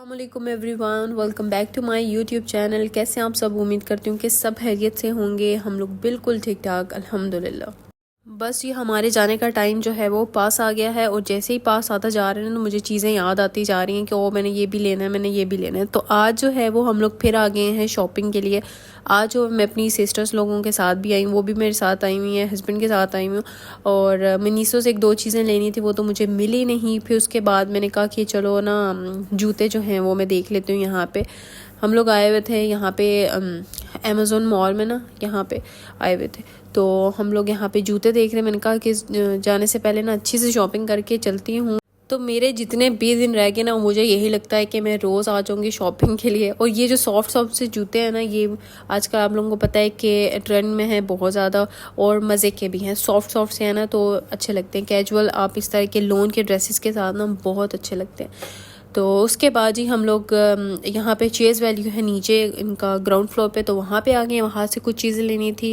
अस्सलामुअलैकुम everyone, welcome back to my YouTube channel. कैसे आप सब? उम्मीद करती हूँ कि सब खैरियत से होंगे। हम लोग बिल्कुल ठीक ठाक अल्हम्दुलिल्लाह। बस ये हमारे जाने का टाइम जो है वो पास आ गया है और जैसे ही पास आता जा रहे हैं तो मुझे चीज़ें याद आती जा रही हैं कि ओ मैंने ये भी लेना है, मैंने ये भी लेना है। तो आज जो है वो हम लोग फिर आ गए हैं शॉपिंग के लिए। आज जो मैं अपनी सिस्टर्स लोगों के साथ भी आई हूँ, वो भी मेरे साथ आई हुई हैं, हस्बैंड के साथ आई हूँ। और मिनीसो से एक दो चीज़ें लेनी थी, वो तो मुझे मिली नहीं। फिर उसके बाद मैंने कहा कि चलो ना जूते जो हैं वो मैं देख लेती हूँ। यहाँ पे हम लोग आए हुए थे, यहाँ पे अमेज़ोन मॉल में ना, यहाँ पे आए हुए थे। तो हम लोग यहाँ पे जूते देख रहे हैं। मैंने कहा कि जाने से पहले ना अच्छी से शॉपिंग करके चलती हूँ। तो मेरे जितने भी दिन रह गए ना, मुझे यही लगता है कि मैं रोज़ आ जाऊँगी शॉपिंग के लिए। और ये जो सॉफ्ट सॉफ्ट से जूते हैं ना, ये आजकल आप लोगों को पता है कि ट्रेंड में है बहुत ज़्यादा और मज़े के भी हैं। सॉफ्ट सॉफ्ट से है ना तो अच्छे लगते हैं। कैजुअल आप इस तरह के लोन के ड्रेसेस के साथ ना बहुत अच्छे लगते हैं। तो उसके बाद ही हम लोग यहाँ पे चेज़ वैल्यू है नीचे इनका ग्राउंड फ्लोर पे, तो वहाँ पे आ गए। वहाँ से कुछ चीज़ें लेनी थी।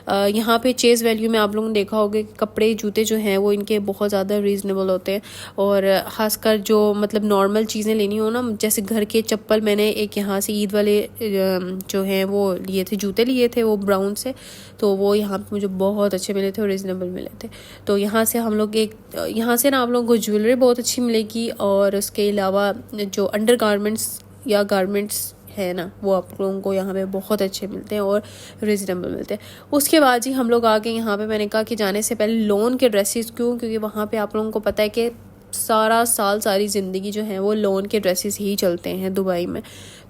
यहाँ पे चेज़ वैल्यू में आप लोगों ने देखा होगा कि कपड़े जूते जो हैं वो इनके बहुत ज़्यादा रीज़नेबल होते हैं। और ख़ासकर जो मतलब नॉर्मल चीज़ें लेनी हो ना, जैसे घर के चप्पल, मैंने एक यहाँ से ईद वाले जो हैं वो लिए थे, जूते लिए थे वो ब्राउन से, तो वो यहाँ पे मुझे बहुत अच्छे मिले थे और रीज़नेबल मिले थे। तो यहाँ से हम लोग यहाँ से ना आप लोगों को ज्वेलरी बहुत अच्छी मिलेगी। और उसके अलावा जो अंडर गारमेंट्स या गारमेंट्स है ना, वो आप लोगों को यहाँ पे बहुत अच्छे मिलते हैं और रीज़नेबल मिलते हैं। उसके बाद ही हम लोग आ गए यहाँ पे। मैंने कहा कि जाने से पहले लोन के ड्रेसेस, क्योंकि वहाँ पे आप लोगों को पता है कि सारा साल सारी ज़िंदगी जो है वो लोन के ड्रेसेस ही चलते हैं दुबई में।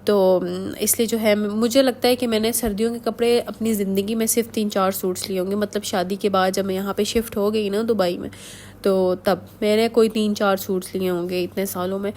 तो इसलिए जो है मुझे लगता है कि मैंने सर्दियों के कपड़े अपनी ज़िंदगी में सिर्फ 3-4 सूट्स लिए होंगे। मतलब शादी के बाद जब मैं यहाँ पे शिफ्ट हो गई ना दुबई में, तो तब मैंने कोई 3-4 सूट्स लिए होंगे इतने सालों में।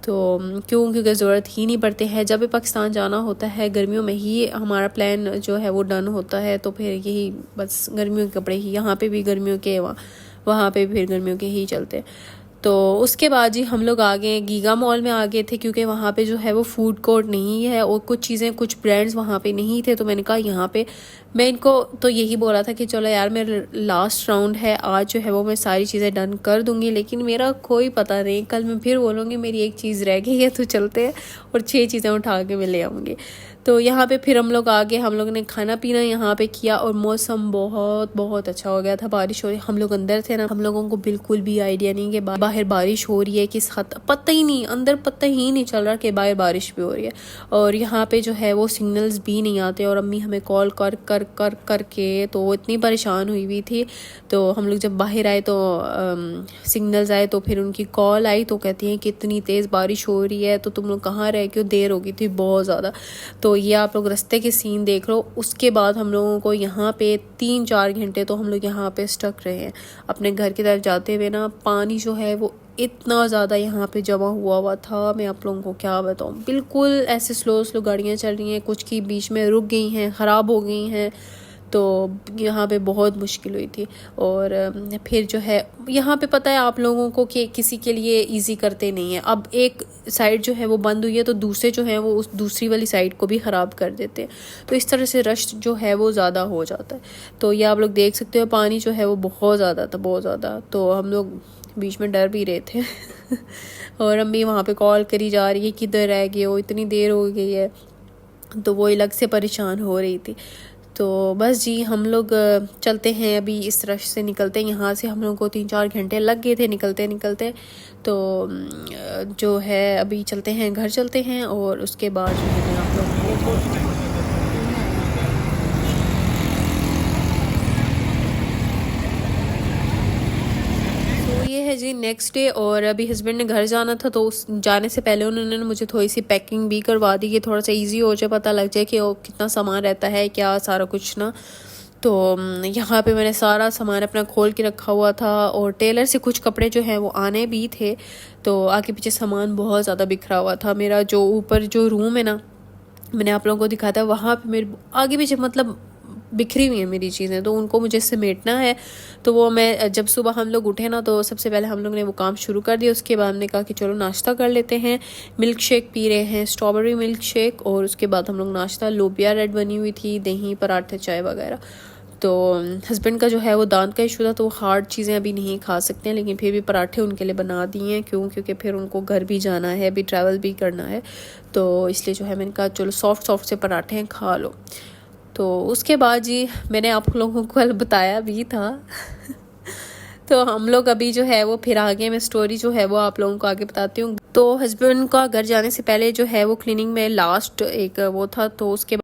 तो क्योंकि ज़रूरत ही नहीं पड़ती है। जब भी पाकिस्तान जाना होता है गर्मियों में ही हमारा प्लान जो है वो डन होता है, तो फिर यही बस गर्मियों के कपड़े ही, यहाँ पे भी गर्मियों के, वहाँ पे भी फिर गर्मियों के ही चलते हैं। तो उसके बाद जी हम लोग आ गए गीगा मॉल में आ गए थे, क्योंकि वहाँ पे जो है वो फूड कोर्ट नहीं है और कुछ चीज़ें, कुछ ब्रांड्स वहाँ पे नहीं थे। तो मैंने कहा यहाँ पे मैं इनको तो यही बोला था कि चलो यार मेरा लास्ट राउंड है, आज जो है वो मैं सारी चीज़ें डन कर दूँगी, लेकिन मेरा कोई पता नहीं, कल मैं फिर बोलूँगी मेरी एक चीज़ रह गई है तो चलते हैं और 6 चीज़ें उठा के मैं ले आऊँगी। तो यहाँ पे फिर हम लोग आ गए, हम लोग ने खाना पीना यहाँ पे किया और मौसम बहुत बहुत अच्छा हो गया था। बारिश हो रही, हम लोग अंदर थे ना, हम लोगों को बिल्कुल भी आइडिया नहीं कि बाहर बारिश हो रही है, किस हद पता ही नहीं, अंदर पता ही नहीं चल रहा कि बाहर बारिश भी हो रही है। और यहाँ पे जो है वो सिग्नल्स भी नहीं आते और अम्मी हमें कॉल कर कर कर करके तो वो इतनी परेशान हुई थी। तो हम लोग जब बाहर आए तो सिग्नल्स आए, तो फिर उनकी कॉल आई तो कहती हैं कि इतनी तेज़ बारिश हो रही है तो तुम लोग कहाँ रह गए हो, देर हो गई थी बहुत ज़्यादा। तो ये आप लोग रास्ते के सीन देख लो। उसके बाद हम लोगों को यहाँ पे 3-4 घंटे तो हम लोग यहाँ पे स्टक रहे हैं अपने घर की तरफ जाते हुए ना। पानी जो है वो इतना ज़्यादा यहाँ पे जमा हुआ था, मैं आप लोगों को क्या बताऊँ। बिल्कुल ऐसे स्लो स्लो गाड़ियाँ चल रही हैं, कुछ की बीच में रुक गई हैं, ख़राब हो गई हैं। तो यहाँ पे बहुत मुश्किल हुई थी। और फिर जो है यहाँ पे पता है आप लोगों को कि किसी के लिए इजी करते नहीं है। अब एक साइड जो है वो बंद हुई है तो दूसरे जो है वो उस दूसरी वाली साइड को भी ख़राब कर देते हैं। तो इस तरह से रश जो है वो ज़्यादा हो जाता है। तो ये आप लोग देख सकते हो, पानी जो है वो बहुत ज़्यादा था, बहुत ज़्यादा। तो हम लोग बीच में डर भी रहे थे और अम्मी वहाँ पे कॉल करी जा रही है किधर रह गए हो, इतनी देर हो गई है। तो वो अलग से परेशान हो रही थी। तो बस जी हम लोग चलते हैं, अभी इस रश से निकलते हैं। यहाँ से हम लोग को 3-4 घंटे लग गए थे निकलते निकलते। तो जो है अभी चलते हैं, घर चलते हैं और उसके बाद जो है आप लोग ये है जी नेक्स्ट डे। और अभी हस्बैंड ने घर जाना था, तो उस जाने से पहले उन्होंने मुझे थोड़ी सी पैकिंग भी करवा दी कि थोड़ा सा इजी हो जाए, पता लग जाए कि वो कितना सामान रहता है क्या सारा कुछ ना। तो यहाँ पे मैंने सारा सामान अपना खोल के रखा हुआ था और टेलर से कुछ कपड़े जो हैं वो आने भी थे। तो आगे पीछे सामान बहुत ज़्यादा बिखरा हुआ था। मेरा जो ऊपर जो रूम है ना, मैंने आप लोगों को दिखाया था, वहाँ पे मेरे आगे पीछे मतलब बिखरी हुई है मेरी चीज़ें, तो उनको मुझे समेटना है। तो वो मैं जब सुबह हम लोग उठे ना, तो सबसे पहले हम लोग ने वो काम शुरू कर दिया। उसके बाद हमने कहा कि चलो नाश्ता कर लेते हैं। मिल्क शेक पी रहे हैं, स्ट्रॉबेरी मिल्क शेक। और उसके बाद हम लोग नाश्ता, लोबिया रेड बनी हुई थी, दही, पराठे, चाय वगैरह। तो हस्बैंड का जो है वो दांत का इशू था, तो वो हार्ड चीज़ें अभी नहीं खा सकते हैं, लेकिन फिर भी पराठे उनके लिए बना दिए हैं। क्योंकि फिर उनको घर भी जाना है, अभी ट्रैवल भी करना है, तो इसलिए जो है मैंने कहा चलो सॉफ्ट से पराठे हैं, खा लो। तो उसके बाद जी मैंने आप लोगों को कल बताया भी था तो हम लोग अभी जो है वो फिर आगे मैं स्टोरी जो है वो आप लोगों को आगे बताती हूँ। तो हस्बैंड का घर जाने से पहले जो है वो क्लीनिंग में लास्ट एक वो था, तो उसके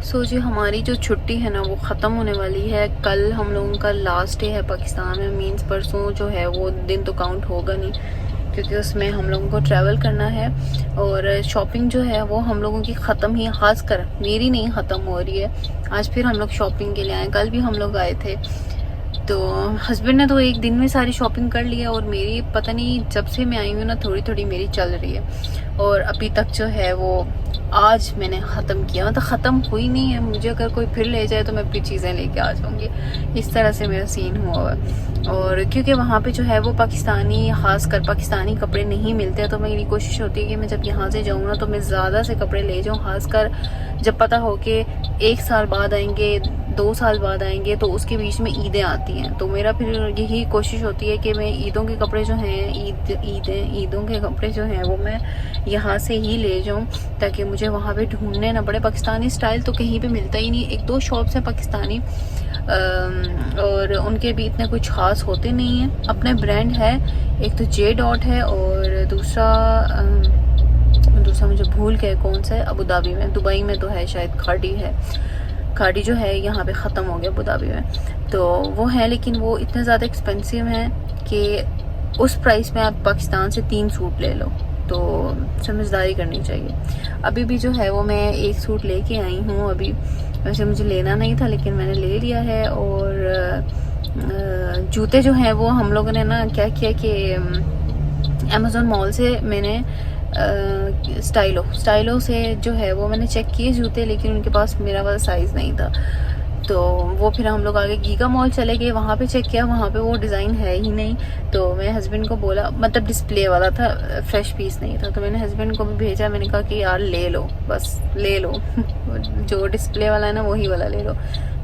सो जी हमारी जो छुट्टी है ना वो ख़त्म होने वाली है। कल हम लोगों का लास्ट डे है पाकिस्तान में, मीन्स परसों जो है वो दिन तो काउंट होगा नहीं, क्योंकि उसमें हम लोगों को ट्रैवल करना है। और शॉपिंग जो है वो हम लोगों की ख़त्म ही, खास कर मेरी नहीं ख़त्म हो रही है। आज फिर हम लोग शॉपिंग के लिए आए, कल भी हम लोग आए थे। तो हस्बैंड ने तो एक दिन में सारी शॉपिंग कर लिया, और मेरी पता नहीं जब से मैं आई हूँ ना थोड़ी मेरी चल रही है, और अभी तक जो है वो आज मैंने ख़त्म किया, मतलब ख़त्म हुई नहीं है। मुझे अगर कोई फिर ले जाए तो मैं अपनी चीज़ें लेके आ जाऊँगी, इस तरह से मेरा सीन हुआ है। और क्योंकि वहाँ पे जो है वो पाकिस्तानी, ख़ासकर पाकिस्तानी कपड़े नहीं मिलते हैं, तो मेरी कोशिश होती है कि मैं जब यहाँ से जाऊँ ना तो मैं ज़्यादा से कपड़े ले जाऊँ, ख़ासकर जब पता हो कि 1 साल बाद आएंगे, 2 साल बाद आएंगे, तो उसके बीच में ईदें आती हैं। तो मेरा फिर यही कोशिश होती है कि मैं ईदों के कपड़े जो हैं, ईदों के कपड़े जो हैं वो मैं यहाँ से ही ले जाऊँ, ताकि मुझे वहाँ पे ढूंढने ना पड़े। पाकिस्तानी स्टाइल तो कहीं पे मिलता ही नहीं, 1-2 शॉप्स हैं पाकिस्तानी, और उनके भी इतने कुछ ख़ास होते नहीं हैं। अपने ब्रांड है, एक तो जे डॉट है, और दूसरा मुझे भूल गए कौन सा है, अबू धाबी में, दुबई में तो है शायद, खाड़ी है। खाड़ी जो है यहाँ पे ख़त्म हो गया अबू धाबी में, तो वो है, लेकिन वो इतने ज़्यादा एक्सपेंसिव हैं कि उस प्राइस में आप पाकिस्तान से 3 सूट ले लो, तो समझदारी करनी चाहिए। अभी भी जो है वो मैं एक सूट लेके आई हूँ अभी, वैसे मुझे लेना नहीं था लेकिन मैंने ले लिया है। और जूते जो हैं वो हम लोगों ने ना क्या किया कि अमेज़ॉन मॉल से मैंने स्टाइलो से जो है वो मैंने चेक किए जूते, लेकिन उनके पास मेरा वाला साइज़ नहीं था। तो वो फिर हम लोग आगे गीगा मॉल चले गए, वहाँ पे चेक किया, वहाँ पे वो डिज़ाइन है ही नहीं। तो मैं हस्बैंड को बोला, मतलब डिस्प्ले वाला था, फ्रेश पीस नहीं था, तो मैंने हस्बैंड को भी भेजा, मैंने कहा कि यार ले लो, बस ले लो जो डिस्प्ले वाला है ना वही वाला ले लो,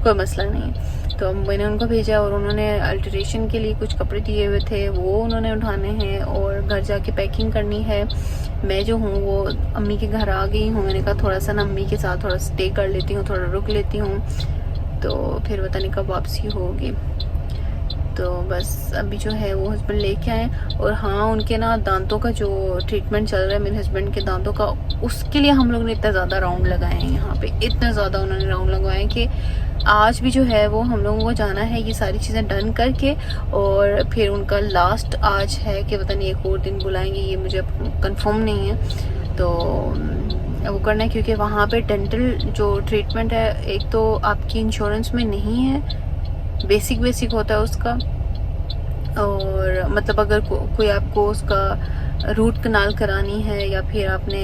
कोई मसला नहीं है। तो मैंने उनको भेजा, और उन्होंने अल्टरेशन के लिए कुछ कपड़े दिए हुए थे, वो उन्होंने उठाने हैं, और घर जाके पैकिंग करनी है। मैं जो हूँ वो अम्मी के घर आ गई हूँ, मैंने कहा थोड़ा सा ना अम्मी के साथ थोड़ा स्टे कर लेती हूँ, थोड़ा रुक लेती हूँ, तो फिर पता नहीं कब वापसी होगी। तो बस अभी जो है वो हस्बैंड लेके आए। और हाँ, उनके ना दांतों का जो ट्रीटमेंट चल रहा है मेरे हस्बैंड के दांतों का, उसके लिए हम लोग ने इतना ज़्यादा राउंड लगाए हैं यहाँ पे, इतना ज़्यादा उन्होंने राउंड लगवाए हैं कि आज भी जो है वो हम लोगों को जाना है ये सारी चीज़ें डन करके, और फिर उनका लास्ट आज है कि पता नहीं एक और दिन बुलाएंगे, ये मुझे कंफर्म नहीं है, तो वो करना है। क्योंकि वहाँ पे डेंटल जो ट्रीटमेंट है, एक तो आपकी इंश्योरेंस में नहीं है, बेसिक होता है उसका, और मतलब अगर कोई आपको उसका रूट कनाल करानी है, या फिर आपने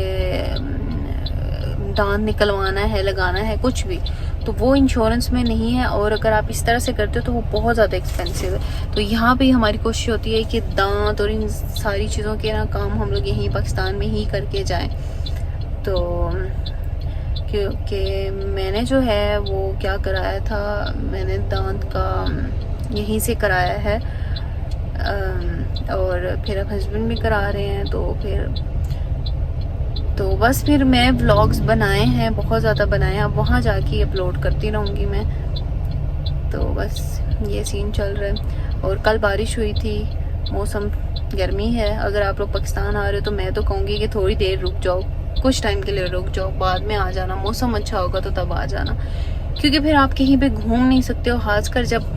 दांत निकलवाना है, लगाना है, कुछ भी, तो वो इंश्योरेंस में नहीं है। और अगर आप इस तरह से करते हो तो वो बहुत ज़्यादा एक्सपेंसिव है। तो यहाँ पे हमारी कोशिश होती है कि दांत और इन सारी चीज़ों के ना काम हम लोग यहीं पाकिस्तान में ही करके जाएं। तो क्योंकि मैंने जो है वो क्या कराया था, मैंने दांत का यहीं से कराया है, और फिर अब हस्बैंड भी करा रहे हैं, तो बस फिर मैं व्लॉग्स बनाए हैं, बहुत ज़्यादा बनाए हैं, अब वहाँ जाके अपलोड करती रहूँगी मैं। तो बस ये सीन चल रहा है। और कल बारिश हुई थी, मौसम गर्मी है। अगर आप लोग पाकिस्तान आ रहे हो तो मैं तो कहूँगी कि थोड़ी देर रुक जाओ, कुछ टाइम के लिए रुक जाओ, बाद में आ जाना, मौसम अच्छा होगा तो तब आ जाना, क्योंकि फिर आप कहीं पे घूम नहीं सकते हो। खासकर जब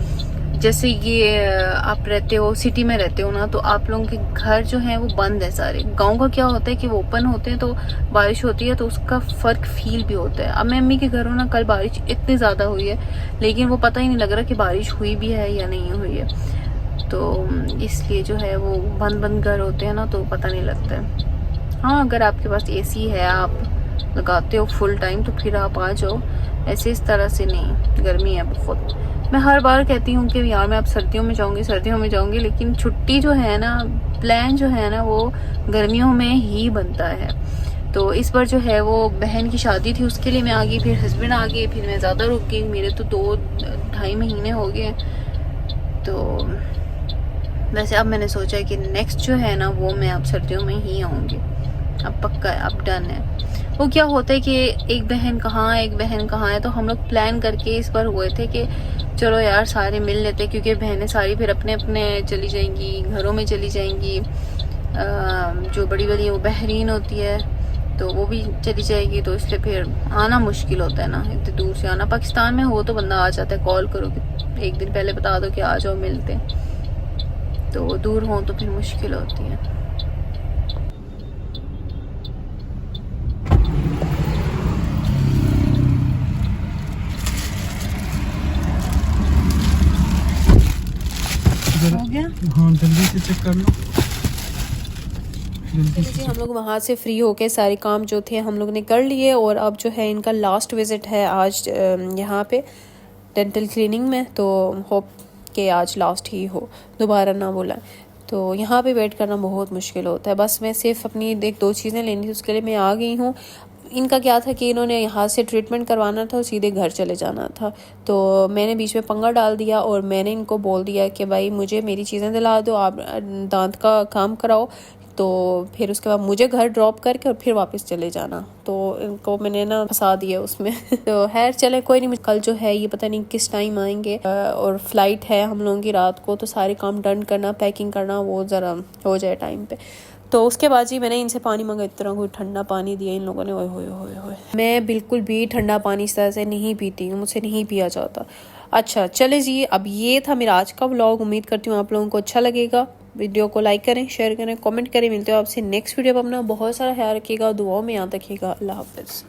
जैसे ये आप रहते हो सिटी में रहते हो ना, तो आप लोगों के घर जो हैं वो बंद है सारे। गांव का क्या होता है कि वो ओपन होते हैं, तो बारिश होती है तो उसका फ़र्क फील भी होता है। अब मैं अम्मी के घर हूँ ना, कल बारिश इतनी ज़्यादा हुई है, लेकिन वो पता ही नहीं लग रहा कि बारिश हुई भी है या नहीं हुई है, तो इसलिए जो है वो बंद घर होते हैं ना, तो पता नहीं लगता है। हाँ, अगर आपके पास AC है, आप लगाते हो फुल टाइम, तो फिर आप आ जाओ, ऐसे इस तरह से नहीं। गर्मी है बहुत। मैं हर बार कहती हूँ कि यार मैं अब सर्दियों में जाऊँगी, लेकिन छुट्टी जो है ना, प्लान जो है ना, वो गर्मियों में ही बनता है। तो इस बार जो है वो बहन की शादी थी, उसके लिए मैं आ गई, फिर हस्बैंड आ गए, फिर मैं ज़्यादा रुक गई, मेरे तो 2-2.5 महीने हो गए। तो वैसे अब मैंने सोचा है कि नेक्स्ट जो है ना वो मैं अब सर्दियों में ही आऊँगी, अब पक्का है, अब डन है। वो क्या होता है कि एक बहन कहाँ है, एक बहन कहाँ है, तो हम लोग प्लान करके इस बार हुए थे कि चलो यार सारे मिल लेते, क्योंकि बहनें सारी फिर अपने अपने चली जाएंगी, घरों में चली जाएंगी। जो बड़ी वाली वो बहरीन होती है तो वो भी चली जाएगी, तो इसलिए फिर आना मुश्किल होता है ना, इतनी दूर से आना। पाकिस्तान में हो तो बंदा आ जाता है, कॉल करो कि एक दिन पहले बता दो कि आ जाओ मिलते, तो दूर हो तो फिर मुश्किल होती है। हो गया? हाँ जल्दी से चेक कर लो। जी हम लोग वहाँ से फ्री होके सारे काम जो थे हम लोग ने कर लिए, और अब जो है इनका लास्ट विज़िट है आज यहाँ पे डेंटल क्लीनिंग में, तो होप कि आज लास्ट ही हो, दोबारा ना बोला। तो यहाँ पे वेट करना बहुत मुश्किल होता है। बस मैं सिर्फ अपनी 1-2 चीज़ें लेनी थी, उसके लिए मैं आ गई हूँ। इनका क्या था कि इन्होंने यहाँ से ट्रीटमेंट करवाना था और सीधे घर चले जाना था, तो मैंने बीच में पंगा डाल दिया और मैंने इनको बोल दिया कि भाई मुझे मेरी चीज़ें दिला दो, आप दांत का काम कराओ, तो फिर उसके बाद मुझे घर ड्रॉप करके और फिर वापस चले जाना। तो इनको मैंने ना फंसा दिया उसमें तो खैर चले कोई नहीं, कल जो है ये पता नहीं किस टाइम आएंगे, और फ्लाइट है हम लोगों की रात को, तो सारे काम डन करना, पैकिंग करना, वो ज़रा हो जाए टाइम पे। तो उसके बाद जी मैंने इनसे पानी मांगा, इतना कोई ठंडा पानी दिया इन लोगों ने, ओए होए होए होए। मैं बिल्कुल भी ठंडा पानी इस तरह से नहीं पीती हूँ, मुझसे नहीं पिया जाता। अच्छा चले जी, अब ये था मेरा आज का व्लॉग। उम्मीद करती हूँ आप लोगों को अच्छा लगेगा। वीडियो को लाइक करें, शेयर करें, कमेंट करें। मिलते हो आपसे नेक्स्ट वीडियो पर। अपना बहुत सारा ख्याल रखिएगा, दुआओं में याद रखिएगा। अल्लाह हाफिज़।